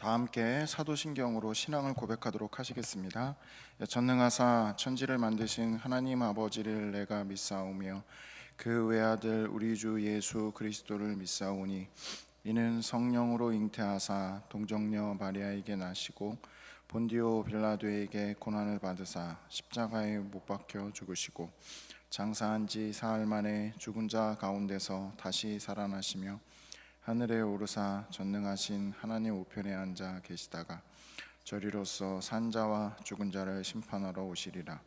다 함께 사도신경으로 신앙을 고백하도록 하시겠습니다. 전능하사 천지를 만드신 하나님 아버지를 내가 믿사오며 그 외아들 우리 주 예수 그리스도를 믿사오니 이는 성령으로 잉태하사 동정녀 마리아에게 나시고 본디오 빌라도에게 고난을 받으사 십자가에 못 박혀 죽으시고 장사한 지 사흘 만에 죽은 자 가운데서 다시 살아나시며 하늘에 오르사 전능하신 하나님 우편에 앉아 계시다가 저리로서 산 자와 죽은 자를 심판하러 오시리라.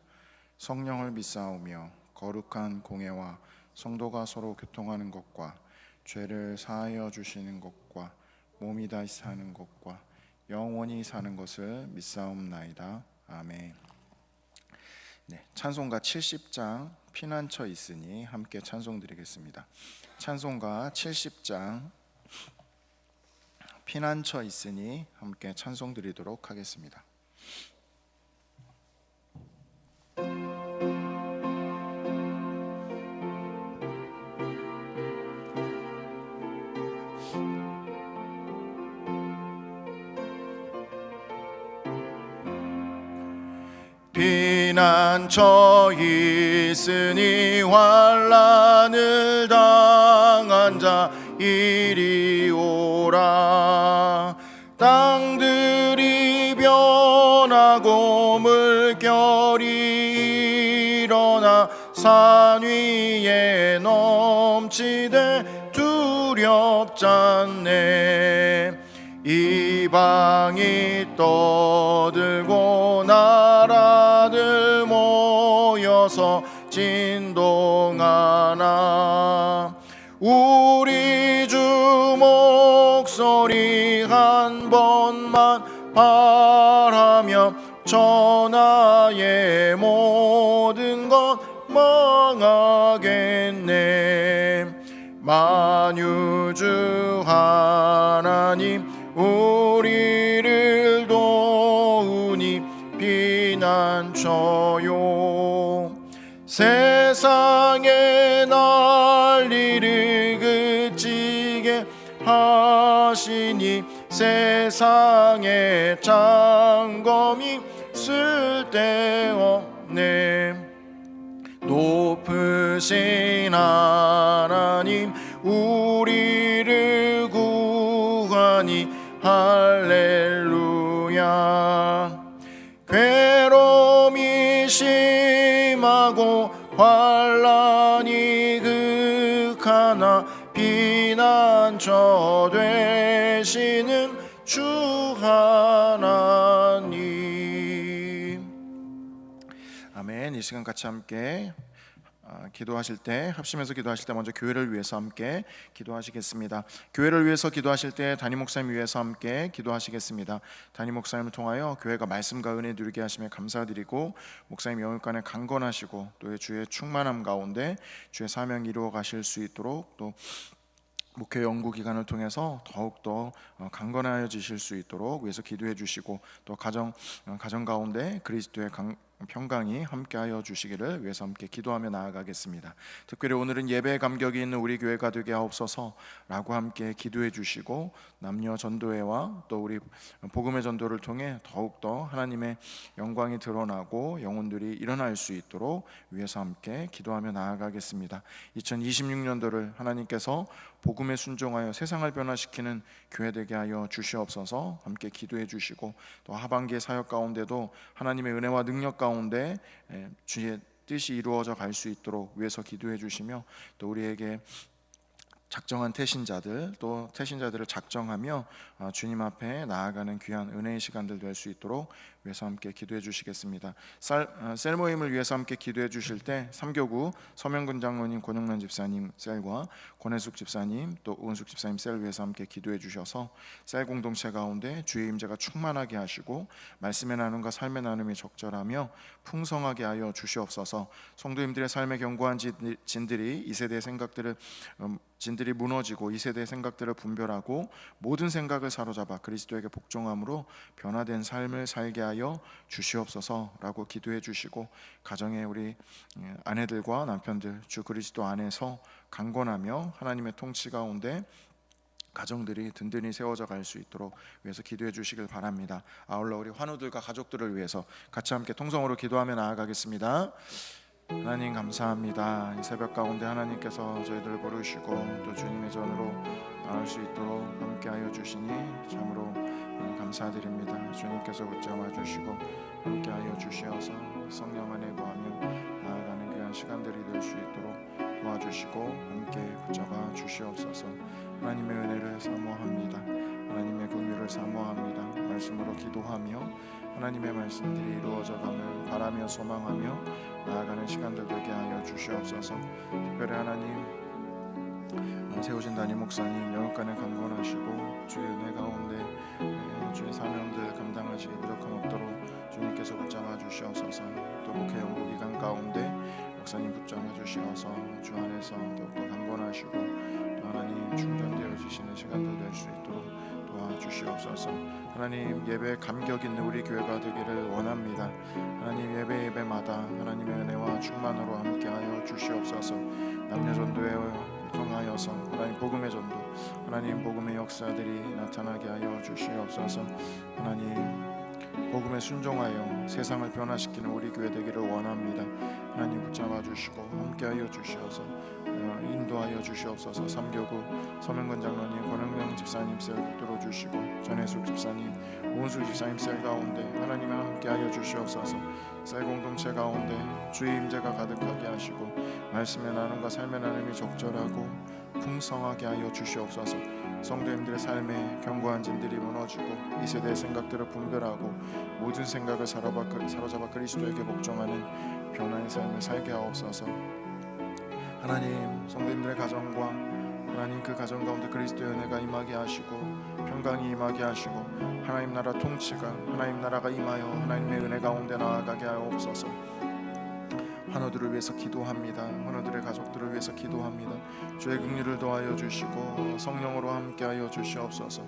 성령을 믿사오며 거룩한 공회와 성도가 서로 교통하는 것과 죄를 사하여 주시는 것과 몸이 다시 사는 것과 영원히 사는 것을 믿사옵나이다. 아멘. 찬송가 70장 피난처 있으니 함께 찬송 드리겠습니다. 찬송가 70장 피난처 있으니 함께 찬송 드리도록 하겠습니다. 피난처 있으니 환난을 당한 자 이리 오라. 땅들이 변하고 물결이 일어나 산 위에 넘치되 두렵잖네. 이방이 떠들고 나라들 모여서 진동하나 우리 주 목소리 한 번만 바라며 천하의 모든 것 망하겠네. 만유주 하나님 우리를 도우니 피난처요. 세상의 난리를 그치게 하시니 세상의 장검이 쓸데없네. 높으신 하나님 우리를 구하니 할렐루야. 괴로움이 심하고 환난이 극하나 피난처 되시는 주 하나님. 아멘. 이 시간 같이 함께 기도하실 때, 합심해서 기도하실 때 먼저 교회를 위해서 함께 기도하시겠습니다. 교회를 위해서 기도하실 때 담임 목사님 위해서 함께 기도하시겠습니다. 담임 목사님을 통하여 교회가 말씀과 은혜 누리게 하심에 감사드리고, 목사님 영육간에 강건하시고 또 주의 충만함 가운데 주의 사명 이루어 가실 수 있도록, 또 목회 연구 기간을 통해서 더욱더 강건하여지실 수 있도록 위해서 기도해 주시고, 또 가정 가운데 그리스도의 평강이 함께하여 주시기를 위해서 함께 기도하며 나아가겠습니다. 특별히 오늘은 예배의 감격이 있는 우리 교회가 되게 하옵소서라고 함께 기도해 주시고, 남녀 전도회와 또 우리 복음의 전도를 통해 더욱더 하나님의 영광이 드러나고 영혼들이 일어날 수 있도록 위해서 함께 기도하며 나아가겠습니다. 2026년도를 하나님께서 복음에 순종하여 세상을 변화시키는 교회 되게 하여 주시옵소서. 함께 기도해 주시고, 또 하반기의 사역 가운데도 하나님의 은혜와 능력 가운데 주의 뜻이 이루어져 갈 수 있도록 위해서 기도해 주시며, 또 우리에게 작정한 태신자들, 또 태신자들을 작정하며 주님 앞에 나아가는 귀한 은혜의 시간들 될 수 있도록 위해서 함께 기도해 주시겠습니다. 셀 모임을 위해서 함께 기도해 주실 때 삼교구 서명근 장로님, 권영란 집사님 셀과 권혜숙 집사님, 또 우은숙 집사님 셀 위해서 함께 기도해 주셔서 셀 공동체 가운데 주의 임재가 충만하게 하시고 말씀의 나눔과 삶의 나눔이 적절하며 풍성하게 하여 주시옵소서. 성도님들의 삶에 견고한 진들이 이 세대의 생각들을 진들이 무너지고 이 세대의 생각들을 분별하고 모든 생각을 사로잡아 그리스도에게 복종함으로 변화된 삶을 살게 하여 주시옵소서라고 기도해 주시고, 가정의 우리 아내들과 남편들 주 그리스도 안에서 강건하며 하나님의 통치 가운데 가정들이 든든히 세워져 갈 수 있도록 위해서 기도해 주시길 바랍니다. 아울러 우리 환우들과 가족들을 위해서 같이 함께 통성으로 기도하며 나아가겠습니다. 하나님 감사합니다. 이 새벽 가운데 하나님께서 저희들을 부르시고 또 주님의 전으로 나올 수 있도록 함께하여 주시니 참으로 감사드립니다. 주님께서 붙잡아 주시고 함께하여 주시어서 성령 안에 거하며 나아가는 귀한 시간들이 될 수 있도록 도와주시고 함께 붙잡아 주시옵소서. 하나님의 은혜를 사모합니다. 하나님의 긍휼을 사모합니다. 말씀으로 기도하며 하나님의 말씀들이 이루어져감을 바라며 소망하며 나아가는 시간들 되게 하여 주시옵소서. 특별히 하나님 세우신 담임 목사님 영육간에 강건하시고 주의 은혜 가운데 주의 사명들 감당하시기 부족함 없도록 주님께서 붙잡아 주시옵소서. 또 목회 연구 기간 가운데 목사님 붙잡아 주시어서 주 안에서 더욱더 강건하시고 또 하나님 충전되어 주시는 시간들 될 수 있도록 도와주시옵소서. 하나님 예배에 감격 있는 우리 교회가 되기를 원합니다. 하나님 예배마다 하나님의 은혜와 충만으로 함께하여 주시옵소서. 남녀전도에 통하여서 하나님 복음의 전도, 하나님 복음의 역사들이 나타나게 하여 주시옵소서. 하나님 복음에 순종하여 세상을 변화시키는 우리 교회 되기를 원합니다. 하나님 붙잡아 주시고 함께하여 주시어서 인도하여 주시옵소서. 3교구 서명근 장로님, 권영명 집사님 셀 붙들어 주시고 전혜숙 집사님, 오은수 집사님 셀 가운데 하나님과 함께하여 주시옵소서. 셀 공동체 가운데 주의 임재가 가득하게 하시고 말씀의 나눔과 삶의 나눔이 적절하고 풍성하게 하여 주시옵소서. 성도님들의 삶에 견고한 진들이 무너지고 이 세대의 생각들을 분별하고 모든 생각을 사로잡아 그리스도에게 복종하는 변화의 삶을 살게 하옵소서. 하나님 성도님들의 가정과 하나님 그 가정 가운데 그리스도의 은혜가 임하게 하시고 평강이 임하게 하시고 하나님 나라 통치가 하나님 나라가 임하여 하나님의 은혜 가운데 나아가게 하옵소서. 환우들을 위해서 기도합니다. 환우들의 가족들을 위해서 기도합니다. 주의 긍휼을 도하여 주시고 성령으로 함께하여 주시옵소서.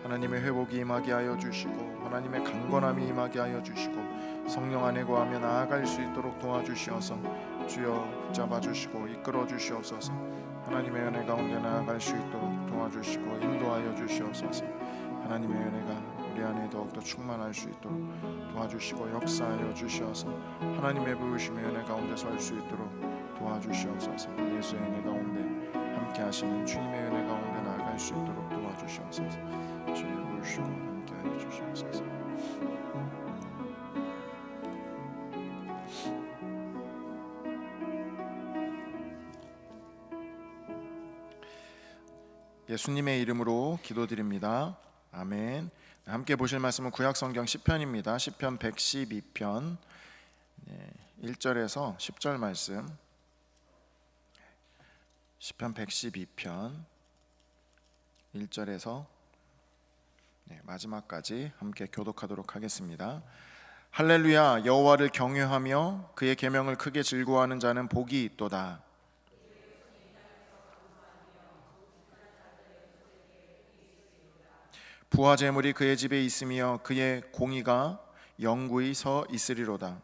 하나님의 회복이 임하게 하여 주시고 하나님의 강건함이 임하게 하여 주시고 성령 안에 거하며 나아갈 수 있도록 도와주시어서 주여 붙잡아 주시고 이끌어 주시옵소서. 하나님의 은혜 가운데 나아갈 수 있도록 도와주시고 인도하여 주시옵소서. 하나님의 은혜가 우리 안에 더욱더 충만할 수 있도록 도와주시고 역사하여 주시어서 하나님의 부으심의 은혜 가운데 설 수 있도록 도와주시옵소서. 예수의 은혜 가운데 함께 하시는 주님의 은혜 가운데 나아갈 수 있도록 도와주시옵소서. 주의 부으시고 함께 하여 주시옵소서. 예수님의 이름으로 기도드립니다. 아멘. 함께 보실 말씀은 구약성경 시편입니다. 시편 112편 1절에서 10절 말씀. 시편 112편 1절에서 마지막까지 함께 교독하도록 하겠습니다. 할렐루야. 여호와를 경외하며 그의 계명을 크게 즐거워하는 자는 복이 있도다. 부와 재물이 그의 집에 있으며 그의 공의가 영구히 서 있으리로다.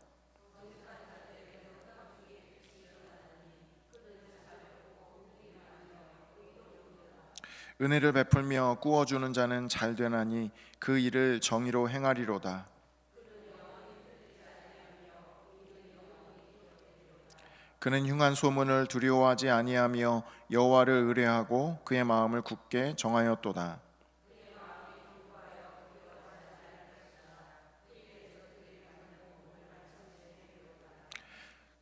은혜를 베풀며 꾸어주는 자는 잘 되나니 그 일을 정의로 행하리로다. 그는 흉한 소문을 두려워하지 아니하며 여호와를 의뢰하고 그의 마음을 굳게 정하였도다.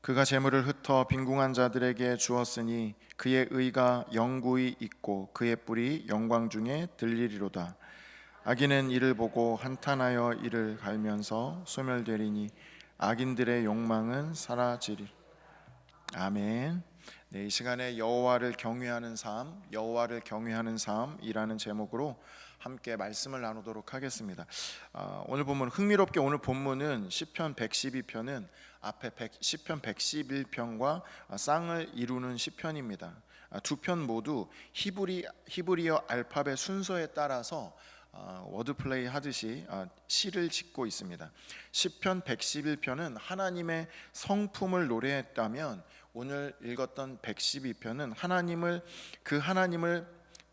그가 재물을 흩어 빈궁한 자들에게 주었으니 그의 의가 영구히 있고 그의 뿔이 영광 중에 들리리로다. 악인은 이를 보고 한탄하여 이를 갈면서 소멸되리니 악인들의 욕망은 사라지리. 아멘. 이 시간에 여호와를 경외하는 삶, 여호와를 경외하는 삶이라는 제목으로 함께 말씀을 나누도록 하겠습니다. 오늘 본문 흥미롭게 오늘 본문은 시편 112편은 앞에 시편 111편과 쌍을 이루는 시편입니다. 두 편 모두 히브리어 알파벳 순서에 따라서 워드플레이 하듯이 시를 짓고 있습니다. 시편 111편은 하나님의 성품을 노래했다면 오늘 읽었던 112편은 하나님을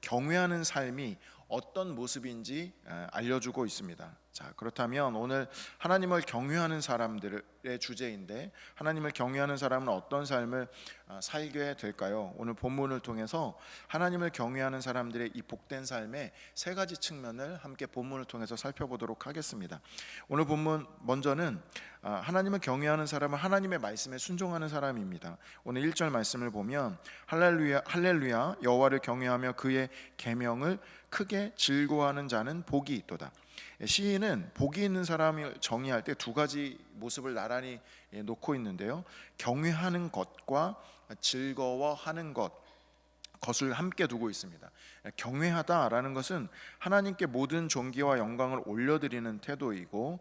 경외하는 삶이 어떤 모습인지 알려주고 있습니다. 자, 그렇다면 오늘 하나님을 경외하는 사람들의 주제인데, 하나님을 경외하는 사람은 어떤 삶을 살게 될까요? 오늘 본문을 통해서 하나님을 경외하는 사람들의 이 복된 삶의 세 가지 측면을 함께 본문을 통해서 살펴보도록 하겠습니다. 오늘 본문 먼저는 하나님을 경외하는 사람은 하나님의 말씀에 순종하는 사람입니다. 오늘 1절 말씀을 보면 할렐루야 할렐루야 여호와를 경외하며 그의 계명을 크게 즐거워하는 자는 복이 있도다. 시인은 복이 있는 사람을 정의할 때 두 가지 모습을 나란히 놓고 있는데요, 경외하는 것과 즐거워하는 것을 함께 두고 있습니다. 경외하다라는 것은 하나님께 모든 존귀와 영광을 올려드리는 태도이고,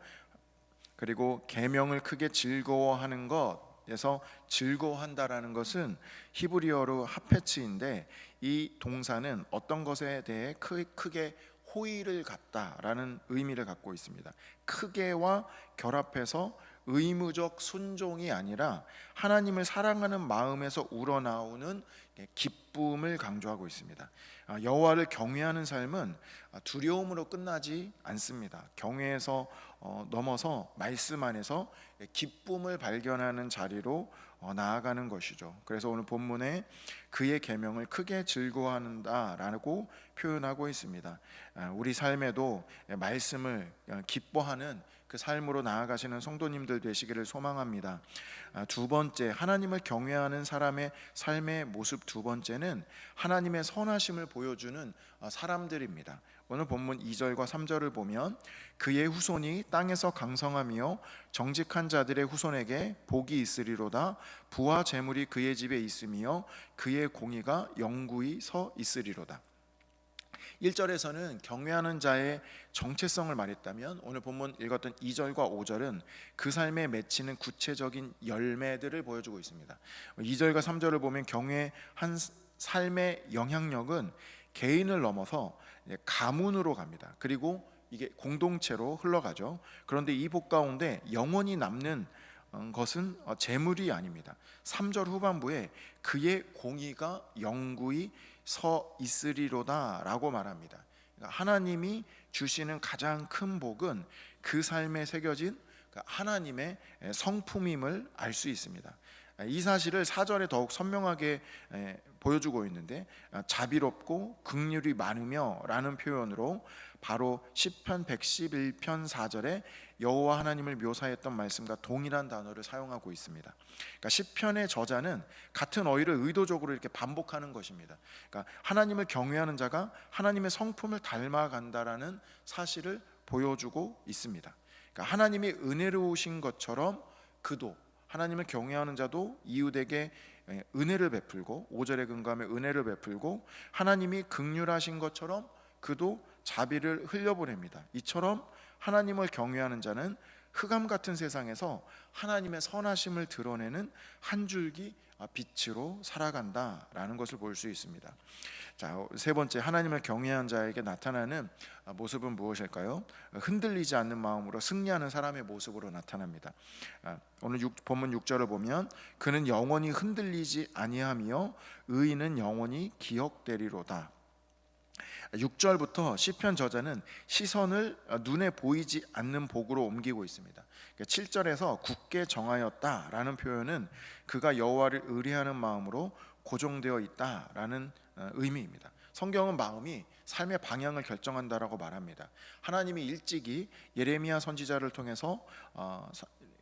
그리고 계명을 크게 즐거워하는 것에서 즐거워한다라는 것은 히브리어로 하페츠인데, 이 동사는 어떤 것에 대해 크게 호의를 갖다라는 의미를 갖고 있습니다. 크게와 결합해서 의무적 순종이 아니라 하나님을 사랑하는 마음에서 우러나오는 기쁨을 강조하고 있습니다. 여호와를 경외하는 삶은 두려움으로 끝나지 않습니다. 경외에서 넘어서 말씀 안에서 기쁨을 발견하는 자리로 나아가는 것이죠. 그래서 오늘 본문에 그의 계명을 크게 즐거워한다라고 표현하고 있습니다. 우리 삶에도 말씀을 기뻐하는 그 삶으로 나아가시는 성도님들 되시기를 소망합니다. 두 번째, 하나님을 경외하는 사람의 삶의 모습 두 번째는 하나님의 선하심을 보여주는 사람들입니다. 오늘 본문 2절과 3절을 보면 그의 후손이 땅에서 강성하며 정직한 자들의 후손에게 복이 있으리로다. 부와 재물이 그의 집에 있으며 그의 공의가 영구히 서 있으리로다. 1절에서는 경외하는 자의 정체성을 말했다면, 오늘 본문 읽었던 2절과 5절은 그 삶에 맺히는 구체적인 열매들을 보여주고 있습니다. 2절과 3절을 보면 경외한 삶의 영향력은 개인을 넘어서 가문으로 갑니다. 그리고 이게 공동체로 흘러가죠. 그런데 이 복 가운데 영원히 남는 것은 재물이 아닙니다. 3절 후반부에 그의 공의가 영구히 서 있으리로다 라고 말합니다. 그러니까 하나님이 주시는 가장 큰 복은 그 삶에 새겨진 하나님의 성품임을 알 수 있습니다. 이 사실을 4절에 더욱 선명하게 보여주고 있는데, 자비롭고 긍휼이 많으며 라는 표현으로 바로 시편 111편 4절에 여호와 하나님을 묘사했던 말씀과 동일한 단어를 사용하고 있습니다. 그러니까 시편의 저자는 같은 어휘를 의도적으로 이렇게 반복하는 것입니다. 그러니까 하나님을 경외하는 자가 하나님의 성품을 닮아간다라는 사실을 보여주고 있습니다. 그러니까 하나님이 은혜로우신 것처럼 그도, 하나님을 경외하는 자도 이웃에게 은혜를 베풀고, 5절에 근거하며 은혜를 베풀고, 하나님이 긍휼하신 것처럼 그도 자비를 흘려보냅니다. 이처럼 하나님을 경외하는 자는 흑암 같은 세상에서 하나님의 선하심을 드러내는 한 줄기 빛으로 살아간다라는 것을 볼 수 있습니다. 자, 세 번째, 하나님을 경외한 자에게 나타나는 모습은 무엇일까요? 흔들리지 않는 마음으로 승리하는 사람의 모습으로 나타납니다. 오늘 본문 6절을 보면 그는 영원히 흔들리지 아니하며 의인은 영원히 기억되리로다. 6절부터 시편 저자는 시선을 눈에 보이지 않는 복으로 옮기고 있습니다. 7절에서 굳게 정하였다라는 표현은 그가 여호와를 의뢰하는 마음으로 고정되어 있다라는 의미입니다. 성경은 마음이 삶의 방향을 결정한다라고 말합니다. 하나님이 일찍이 예레미야 선지자를 통해서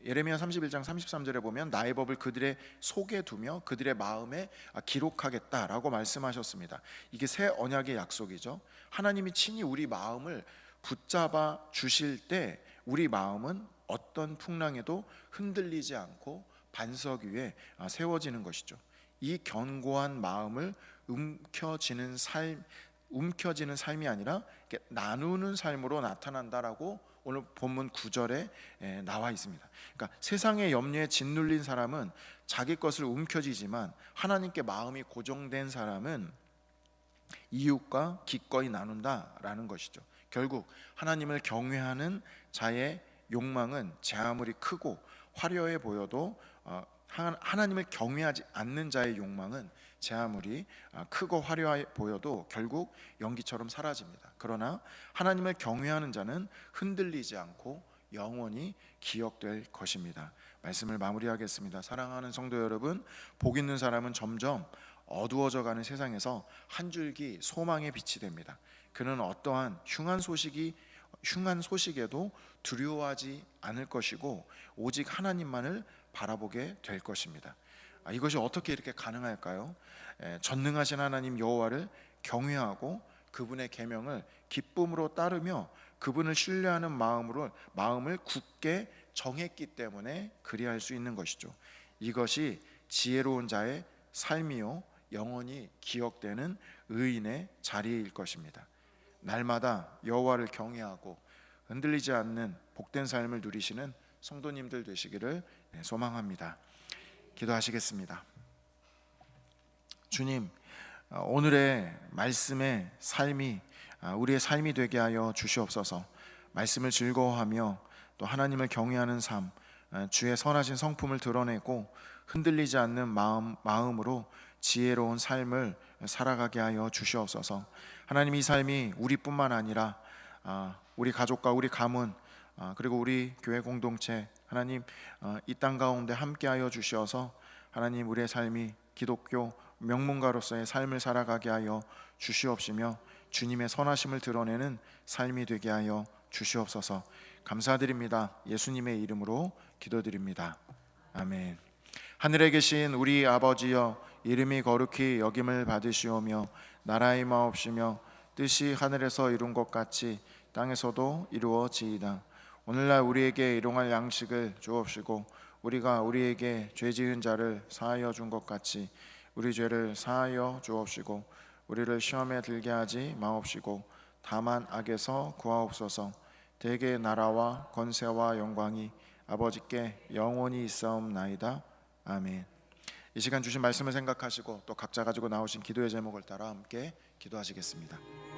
예레미야 31장 33절에 보면 나의 법을 그들의 속에 두며 그들의 마음에 기록하겠다라고 말씀하셨습니다. 이게 새 언약의 약속이죠. 하나님이 친히 우리 마음을 붙잡아 주실 때 우리 마음은 어떤 풍랑에도 흔들리지 않고 반석 위에 세워지는 것이죠. 이 견고한 마음을 움켜쥐는 삶이 아니라 나누는 삶으로 나타난다라고 오늘 본문 9절에 나와 있습니다. 그러니까 세상의 염려에 짓눌린 사람은 자기 것을 움켜쥐지만 하나님께 마음이 고정된 사람은 이웃과 기꺼이 나눈다라는 것이죠. 결국 하나님을 경외하는 자의 욕망은 제 아무리 크고 화려해 보여도 하나님을 경외하지 않는 자의 욕망은 제 아무리 크고 화려해 보여도 결국 연기처럼 사라집니다. 그러나 하나님을 경외하는 자는 흔들리지 않고 영원히 기억될 것입니다. 말씀을 마무리하겠습니다. 사랑하는 성도 여러분, 복 있는 사람은 점점 어두워져 가는 세상에서 한 줄기 소망의 빛이 됩니다. 그는 어떠한 흉한 소식에도 두려워하지 않을 것이고 오직 하나님만을 바라보게 될 것입니다. 이것이 어떻게 이렇게 가능할까요? 전능하신 하나님 여호와를 경외하고 그분의 계명을 기쁨으로 따르며 그분을 신뢰하는 마음을 굳게 정했기 때문에 그리할 수 있는 것이죠. 이것이 지혜로운 자의 삶이요 영원히 기억되는 의인의 자리일 것입니다. 날마다 여호와를 경외하고 흔들리지 않는 복된 삶을 누리시는 성도님들 되시기를 소망합니다. 기도하시겠습니다. 주님, 오늘의 말씀의 삶이 우리의 삶이 되게 하여 주시옵소서. 말씀을 즐거워하며 또 하나님을 경외하는 삶, 주의 선하신 성품을 드러내고 흔들리지 않는 마음으로 지혜로운 삶을 살아가게 하여 주시옵소서. 하나님, 이 삶이 우리뿐만 아니라 우리 가족과 우리 가문 그리고 우리 교회 공동체 하나님 이 땅 가운데 함께하여 주셔서 하나님 우리의 삶이 기독교 명문가로서의 삶을 살아가게 하여 주시옵시며 주님의 선하심을 드러내는 삶이 되게 하여 주시옵소서. 감사드립니다. 예수님의 이름으로 기도드립니다. 아멘. 하늘에 계신 우리 아버지여, 이름이 거룩히 여김을 받으시오며 나라의 마옵시며 뜻이 하늘에서 이룬 것 같이 땅에서도 이루어지이다. 오늘날 우리에게 일용할 양식을 주옵시고 우리가 우리에게 죄 지은 자를 사하여 준 것 같이 우리 죄를 사하여 주옵시고 우리를 시험에 들게 하지 마옵시고 다만 악에서 구하옵소서. 대개 나라와 권세와 영광이 아버지께 영원히 있사옵나이다. 아멘. 이 시간 주신 말씀을 생각하시고 또 각자 가지고 나오신 기도의 제목을 따라 함께 기도하시겠습니다.